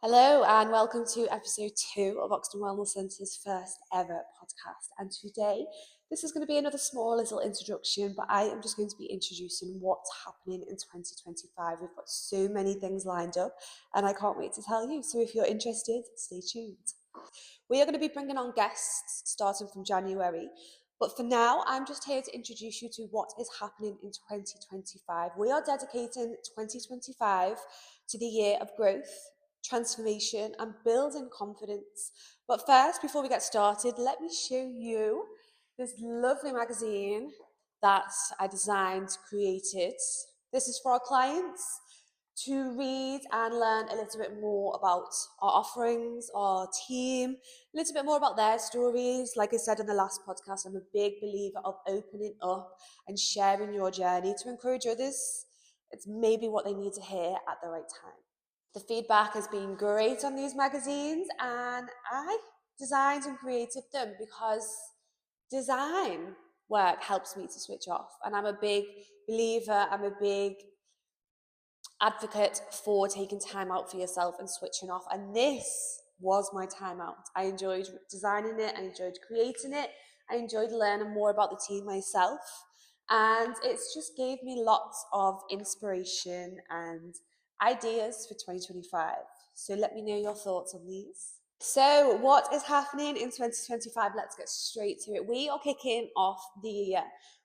Hello and welcome to episode 2 of Oxton Wellness Centre's first ever podcast. And today, this is going to be another small little introduction, but I am just going to be introducing what's happening in 2025. We've got so many things lined up and I can't wait to tell you. So if you're interested, stay tuned. We are going to be bringing on guests starting from January. But for now, I'm just here to introduce you to what is happening in 2025. We are dedicating 2025 to the year of growth, transformation, and building confidence. But first, before we get started, let me show you this lovely magazine that I designed, created. This is for our clients to read and learn a little bit more about our offerings, our team, a little bit more about their stories. Like I said in the last podcast, I'm a big believer of opening up and sharing your journey to encourage others. It's maybe what they need to hear at the right time. The feedback has been great on these magazines, and I designed and created them because design work helps me to switch off. And I'm a big believer, I'm a big advocate for taking time out for yourself and switching off. And this was my time out. I enjoyed designing it, I enjoyed creating it, I enjoyed learning more about the team myself. And it's just gave me lots of inspiration and ideas for 2025. So let me know your thoughts on these. So what is happening in 2025? Let's get straight to it. We are kicking off the year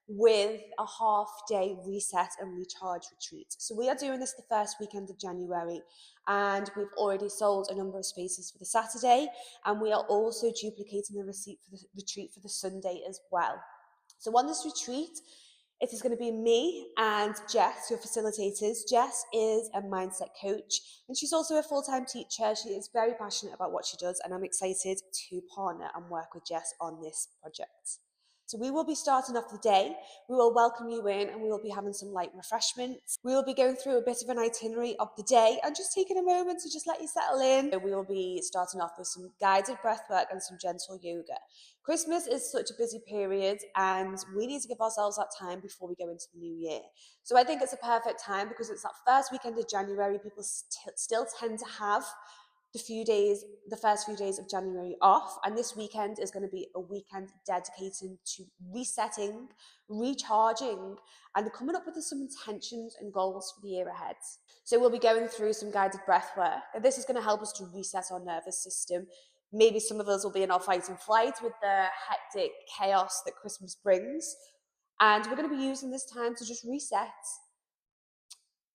with a half-day reset and recharge retreat. So we are doing this the first weekend of January, and we've already sold a number of spaces for the Saturday, and we are also duplicating the receipt for the retreat for the Sunday as well. So on this retreat, it is going to be me and Jess, your facilitators. Jess is a mindset coach and she's also a full-time teacher. She is very passionate about what she does, and I'm excited to partner and work with Jess on this project. So we will be starting off the day. We will welcome you in and we will be having some light refreshments. We will be going through a bit of an itinerary of the day and just taking a moment to just let you settle in. So we will be starting off with some guided breathwork and some gentle yoga. Christmas is such a busy period and we need to give ourselves that time before we go into the new year. So I think it's a perfect time because it's that first weekend of January. People still tend to have the first few days of January off, and this weekend is going to be a weekend dedicated to resetting, recharging, and coming up with some intentions and goals for the year ahead. So we'll be going through some guided breath work, and this is going to help us to reset our nervous system. Maybe some of us will be in our fight and flight with the hectic chaos that Christmas brings, and we're going to be using this time to just reset,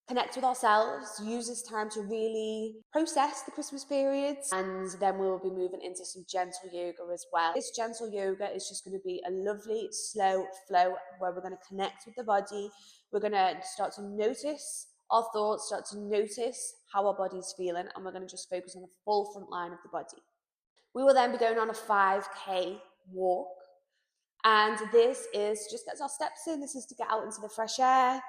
connect with ourselves, use this time to really process the Christmas period, and then we'll be moving into some gentle yoga as well. This gentle yoga is just going to be a lovely slow flow where we're going to connect with the body. We're going to start to notice our thoughts, start to notice how our body's feeling, and we're going to just focus on the full front line of the body. We will then be going on a 5K walk, and this is just gets our steps in. This is to get out into the fresh air,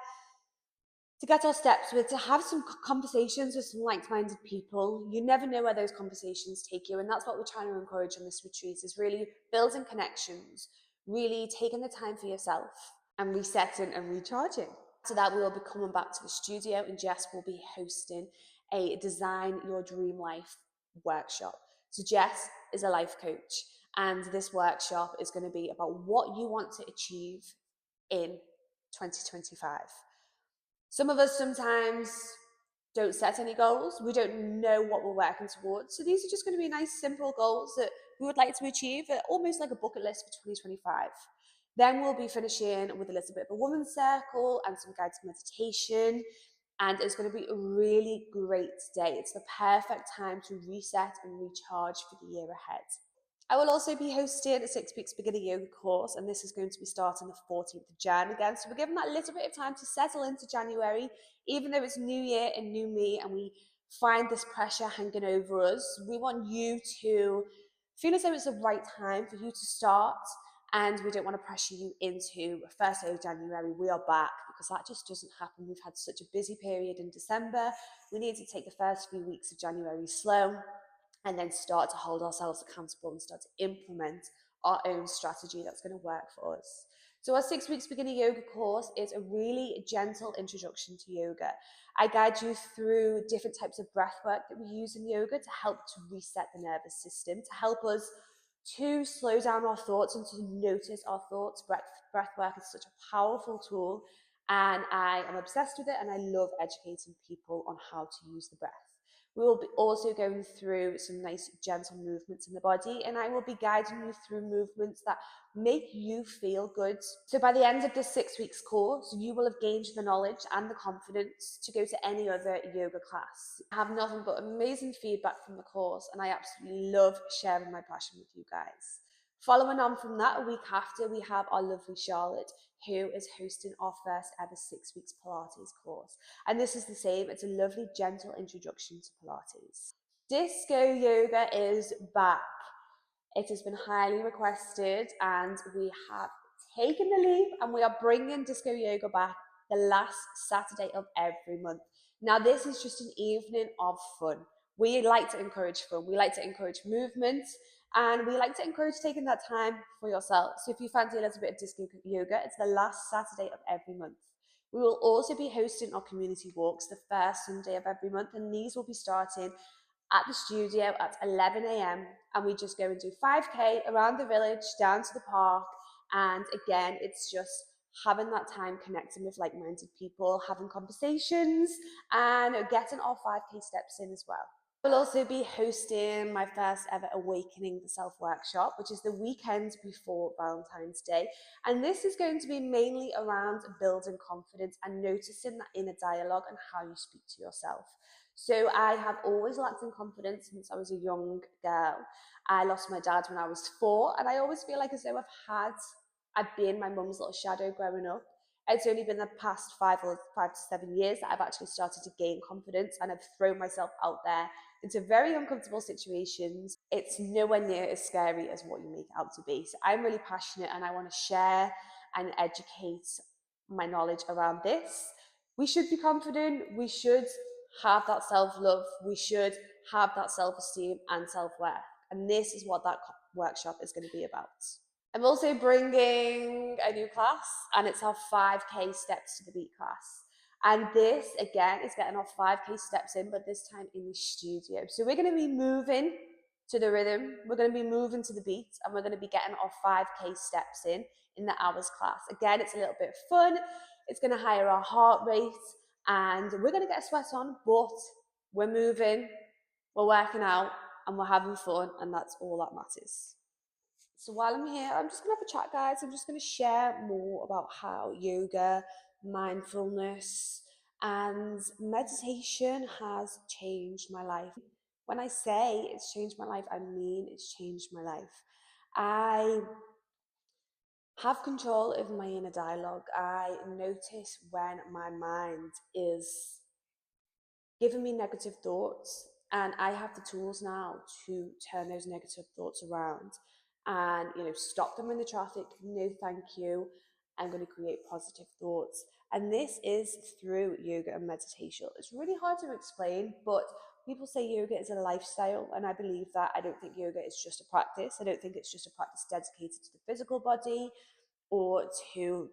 to get our steps with, to have some conversations with some like-minded people. You never know where those conversations take you, and that's what we're trying to encourage on this retreat, is really building connections, really taking the time for yourself and resetting and recharging. After that, we will be coming back to the studio and Jess will be hosting a Design Your Dream Life workshop. So Jess is a life coach, and this workshop is going to be about what you want to achieve in 2025. Some of us sometimes don't set any goals. We don't know what we're working towards. So these are just going to be nice, simple goals that we would like to achieve, almost like a bucket list for 2025. Then we'll be finishing with a little bit of a woman's circle and some guided meditation. And it's going to be a really great day. It's the perfect time to reset and recharge for the year ahead. I will also be hosting a 6 weeks beginner yoga course, and this is going to be starting the 14th of Jan again. So we're giving that a little bit of time to settle into January, even though it's new year and new me, and we find this pressure hanging over us. We want you to feel as though it's the right time for you to start, and we don't want to pressure you into first day of January. We are back, because that just doesn't happen. We've had such a busy period in December. We need to take the first few weeks of January slow, and then start to hold ourselves accountable and start to implement our own strategy that's going to work for us. So our 6 weeks beginner yoga course is a really gentle introduction to yoga. I guide you through different types of breath work that we use in yoga to help to reset the nervous system, to help us to slow down our thoughts and to notice our thoughts. Breath work is such a powerful tool, and I am obsessed with it, and I love educating people on how to use the breath. We will be also going through some nice gentle movements in the body, and I will be guiding you through movements that make you feel good. So by the end of this 6 weeks course, you will have gained the knowledge and the confidence to go to any other yoga class. I have nothing but amazing feedback from the course, and I absolutely love sharing my passion with you guys. Following on from that, a week after, we have our lovely Charlotte, who is hosting our first ever 6 weeks Pilates course. And this is the same, it's a lovely, gentle introduction to Pilates. Disco yoga is back. It has been highly requested, and we have taken the leap, and we are bringing disco yoga back the last Saturday of every month. Now, this is just an evening of fun. We like to encourage fun, we like to encourage movement, and we like to encourage taking that time for yourself. So if you fancy a little bit of disco yoga, it's the last Saturday of every month. We will also be hosting our community walks the first Sunday of every month, and these will be starting at the studio at 11 a.m. and we just go and do 5k around the village down to the park. And again, it's just having that time connecting with like-minded people, having conversations, and getting our 5k steps in as well. We'll also be hosting my first ever Awakening the Self workshop, which is the weekend before Valentine's Day. And this is going to be mainly around building confidence and noticing that inner dialogue and how you speak to yourself. So I have always lacked in confidence since I was a young girl. I lost my dad when I was 4, and I always feel like as though I've been my mum's little shadow growing up. It's only been the past 5 to 7 years that I've actually started to gain confidence, and I've thrown myself out there into very uncomfortable situations. It's nowhere near as scary as what you make it out to be. So I'm really passionate, and I want to share and educate my knowledge around this. We should be confident. We should have that self-love. We should have that self-esteem and self-worth. And this is what that workshop is going to be about. I'm also bringing a new class, and it's our 5k steps to the beat class. And this, again, is getting our 5k steps in, but this time in the studio. So we're going to be moving to the rhythm, we're going to be moving to the beat, and we're going to be getting our 5k steps in the hours class. Again, it's a little bit fun, it's going to higher our heart rate, and we're going to get a sweat on, but we're moving, we're working out, and we're having fun, and that's all that matters. So while I'm here, I'm just going to have a chat, guys. I'm just going to share more about how yoga, mindfulness, and meditation has changed my life. When I say it's changed my life, I mean it's changed my life. I have control over my inner dialogue. I notice when my mind is giving me negative thoughts, and I have the tools now to turn those negative thoughts around and stop them in the traffic. No, thank you. I'm going to create positive thoughts, and this is through yoga and meditation. It's really hard to explain, but people say yoga is a lifestyle, and I believe that. I don't think yoga is just a practice. I don't think it's just a practice dedicated to the physical body or to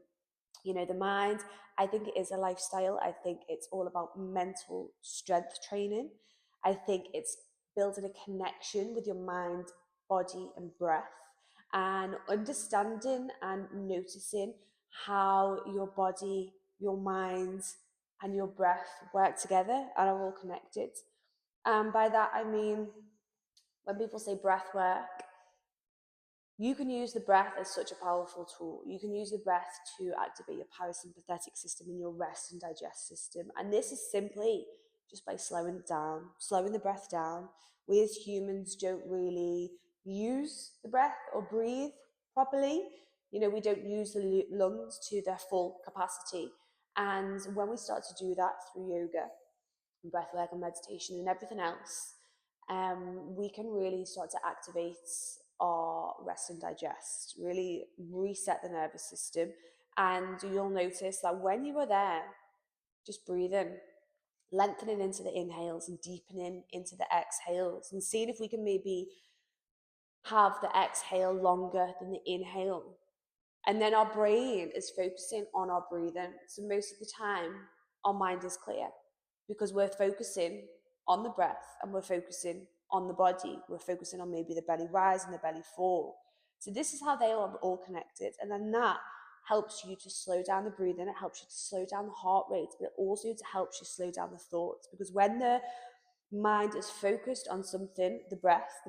the mind. I think it is a lifestyle. I think it's all about mental strength training. I think it's building a connection with your mind, body, and breath, and understanding and noticing how your body, your mind, and your breath work together and are all connected. And by that, I mean, when people say breath work, you can use the breath as such a powerful tool. You can use the breath to activate your parasympathetic system and your rest and digest system. And this is simply just by slowing it down, slowing the breath down. We as humans don't really use the breath or breathe properly. We don't use the lungs to their full capacity. And when we start to do that through yoga, breathwork and meditation and everything else, we can really start to activate our rest and digest, really reset the nervous system. And you'll notice that when you are there, just breathing, lengthening into the inhales and deepening into the exhales, and seeing if we can maybe have the exhale longer than the inhale. And then our brain is focusing on our breathing. So most of the time, our mind is clear because we're focusing on the breath and we're focusing on the body. We're focusing on maybe the belly rise and the belly fall. So this is how they are all connected. And then that helps you to slow down the breathing. It helps you to slow down the heart rate, but it also helps you slow down the thoughts. Because when the mind is focused on something, the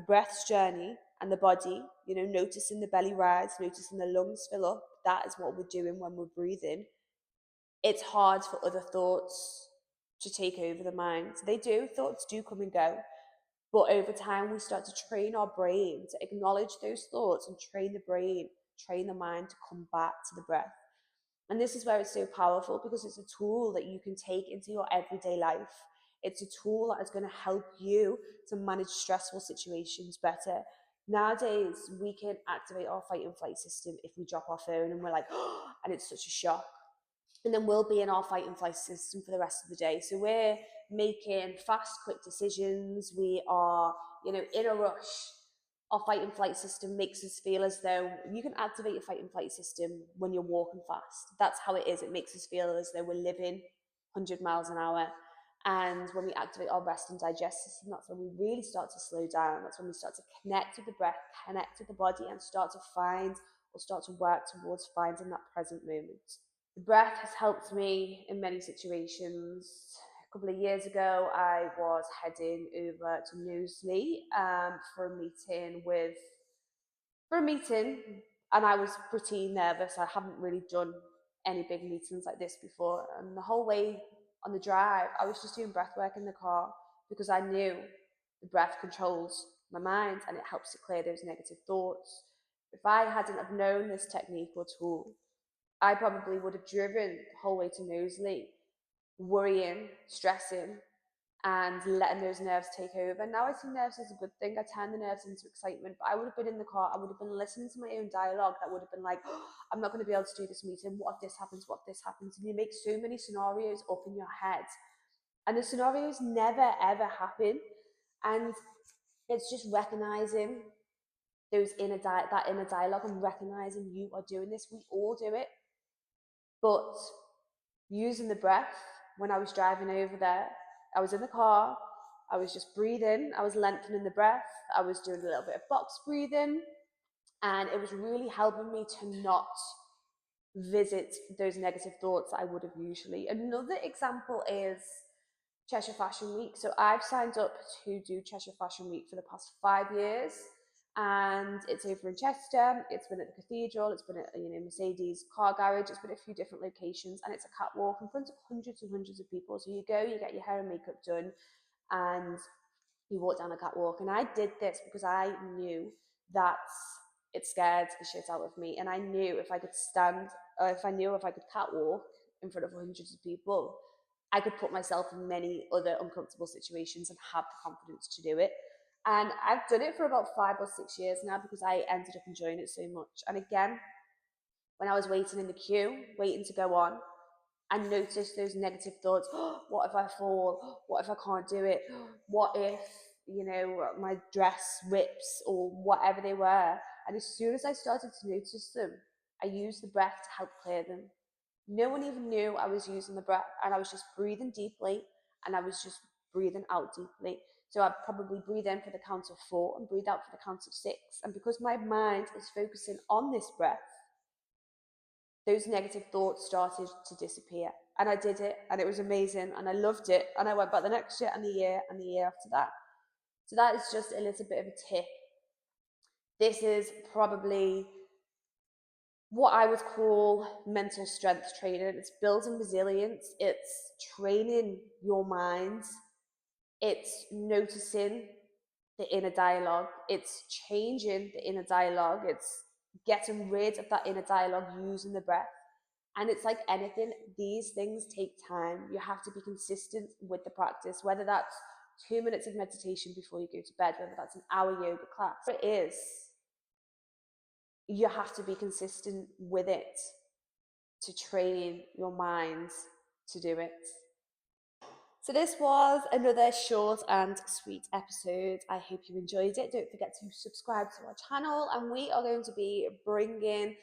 breath's journey, and the body, noticing the belly rise, noticing the lungs fill up, that is what we're doing when we're breathing. It's hard for other thoughts to take over the mind. Thoughts do come and go, but over time we start to train our brain to acknowledge those thoughts and train the mind to come back to the breath. And this is where it's so powerful, because it's a tool that you can take into your everyday life. It's a tool that is going to help you to manage stressful situations better. Nowadays, we can activate our fight and flight system if we drop our phone and we're like, oh, and it's such a shock. And then we'll be in our fight and flight system for the rest of the day. So we're making fast, quick decisions. We are, in a rush. Our fight and flight system makes us feel as though you can activate your fight and flight system when you're walking fast. That's how it is. It makes us feel as though we're living 100 miles an hour. And when we activate our rest and digest system, that's when we really start to slow down. That's when we start to connect with the breath, connect with the body, and start to work towards finding that present moment. The breath has helped me in many situations. A couple of years ago, I was heading over to Knowsley for a meeting, and I was pretty nervous. I haven't really done any big meetings like this before, and the whole way on the drive, I was just doing breath work in the car, because I knew the breath controls my mind and it helps to clear those negative thoughts. If I hadn't have known this technique or tool, I probably would have driven the whole way to Knowsley, worrying, stressing, and letting those nerves take over. Now I see nerves as a good thing. I turn the nerves into excitement, but I would have been in the car, I would have been listening to my own dialogue that would have been like, oh, I'm not going to be able to do this meeting. What if this happens? What if this happens? And you make so many scenarios up in your head, and the scenarios never ever happen. And it's just recognizing that inner dialogue and recognizing you are doing this. We all do it. But using the breath, when I was driving over there, I was in the car, I was just breathing, I was lengthening the breath, I was doing a little bit of box breathing, and it was really helping me to not visit those negative thoughts that I would have usually. Another example is Cheshire Fashion Week. So I've signed up to do Cheshire Fashion Week for the past 5 years, and it's over in Chester. It's been at the cathedral, it's been at Mercedes car garage, it's been at a few different locations, and it's a catwalk in front of hundreds and hundreds of people. So you go, you get your hair and makeup done, and you walk down a catwalk. And I did this because I knew that it scared the shit out of me, and I knew if I could catwalk in front of hundreds of people, I could put myself in many other uncomfortable situations and have the confidence to do it. And I've done it for about 5 or 6 years now, because I ended up enjoying it so much. And again, when I was waiting in the queue, waiting to go on, I noticed those negative thoughts. Oh, what if I fall? What if I can't do it? What if, my dress rips, or whatever they were? And as soon as I started to notice them, I used the breath to help clear them. No one even knew I was using the breath, and I was just breathing deeply, and I was just breathing out deeply. So I'd probably breathe in for the count of 4 and breathe out for the count of 6. And because my mind is focusing on this breath, those negative thoughts started to disappear. And I did it, and it was amazing, and I loved it. And I went back the next year and the year and the year after that. So that is just a little bit of a tip. This is probably what I would call mental strength training. It's building resilience, it's training your mind, it's noticing the inner dialogue, it's changing the inner dialogue, it's getting rid of that inner dialogue using the breath. And it's like anything, these things take time. You have to be consistent with the practice, whether that's 2 minutes of meditation before you go to bed, whether that's an hour yoga class. It is. You have to be consistent with it to train your mind to do it. So this was another short and sweet episode. I hope you enjoyed it. Don't forget to subscribe to our channel, and we are going to be bringing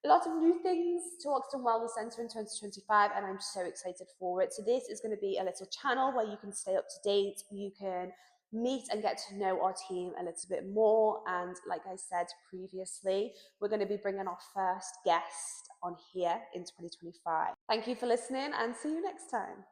a lot of new things to Oxton Wellness Centre in 2025, and I'm so excited for it. So this is going to be a little channel where you can stay up to date, you can meet and get to know our team a little bit more, and like I said previously, we're going to be bringing our first guest on here in 2025. Thank you for listening, and see you next time.